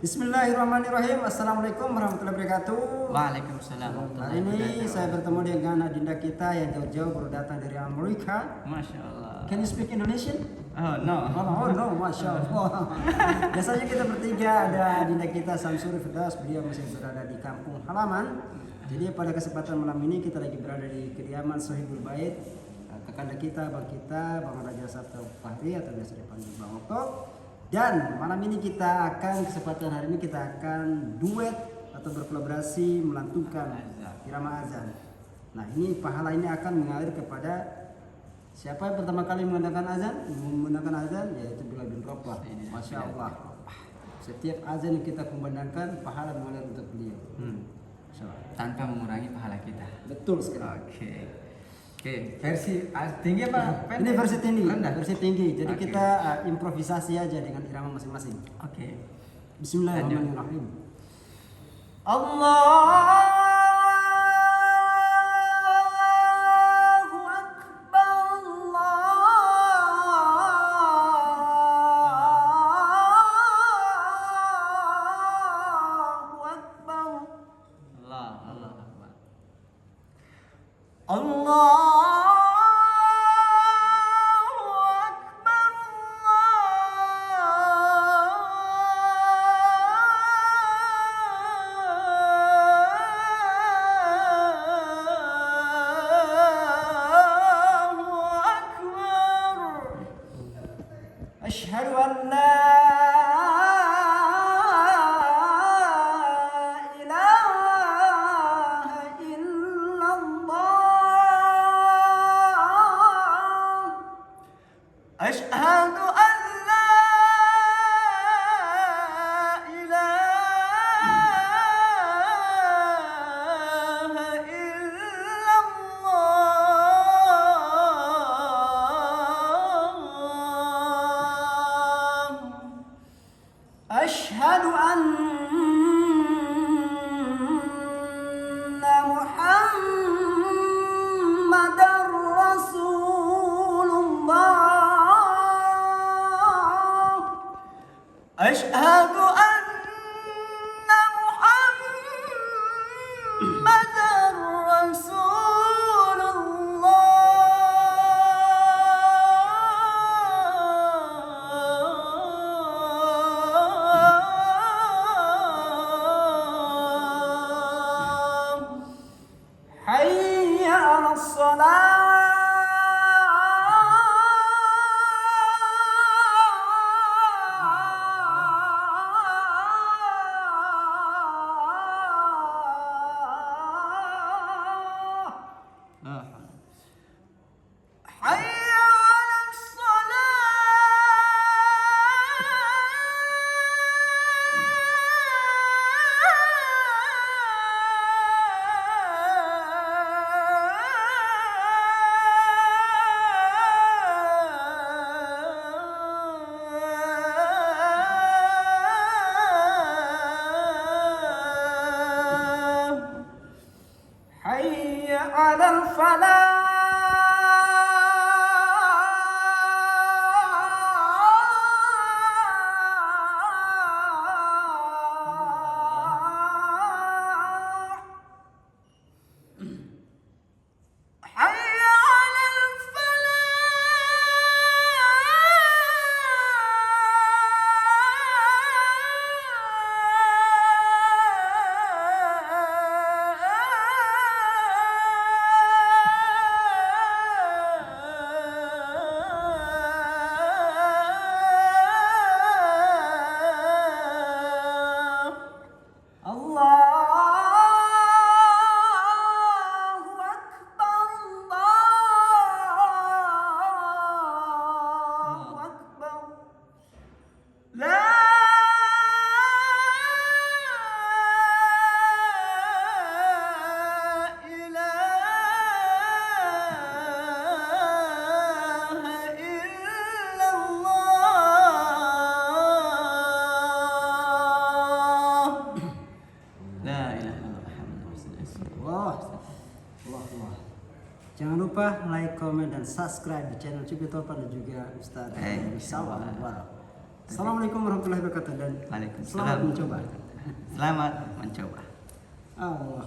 Bismillahirrahmanirrahim. Assalamualaikum warahmatullahi wabarakatuh. Waalaikumsalam. Hari ini saya bertemu dengan adinda kita yang jauh-jauh baru datang dari Amerika. Masya Allah. Can you speak Indonesian? Oh no. Oh no, Masya Allah. Biasanya kita bertiga, ada adinda kita Samsuri Firdaus, beliau masih berada di kampung halaman. Jadi pada kesempatan malam ini kita lagi berada di kediaman Sohibul Bait, kakanda kita, Bang Raja Sabta Fahri atau biasa dipanggil Bang Okto. Dan malam ini kesempatan hari ini kita akan duet atau berkolaborasi melantunkan irama azan. Nah, ini pahala ini akan mengalir kepada siapa yang pertama kali mengandalkan azan, yaitu Bilal bin Rabah. Masya Allah. Setiap azan yang kita kumandangkan, pahala mengalir untuk beliau. Tanpa mengurangi pahala kita. Betul sekali. Oke, versi tinggi apa? Ini versi tinggi, rendah. Versi tinggi. Jadi kita improvisasi aja dengan irama masing-masing. Oke. Bismillahirrahmanirrahim. Allahu Akbar, Allahu Akbar. Allah Akbar. Allah. Asyhadu an la ilaha illallah. Asyhadu an la ilaha illallah. Asyhadu anna Muhammadar Rasulullah. Asyhadu anna Muhammadar Rasulullah. Hayya 'alas shalah. Hayya 'alas salah. Hayya 'alal falah. Hayya 'alal falah. Allahu Akbar, Allahu Akbar. La ilaha illallah. La ilaha illallah Muhammadur Rasulullah. Allah. Jangan lupa like, comment, dan subscribe di channel Topan dan juga Ustaz Daeng Syawal. Assalamualaikum warahmatullahi wabarakatuh dan Waalaikumsalam. selamat mencoba. Selamat mencoba. Allah.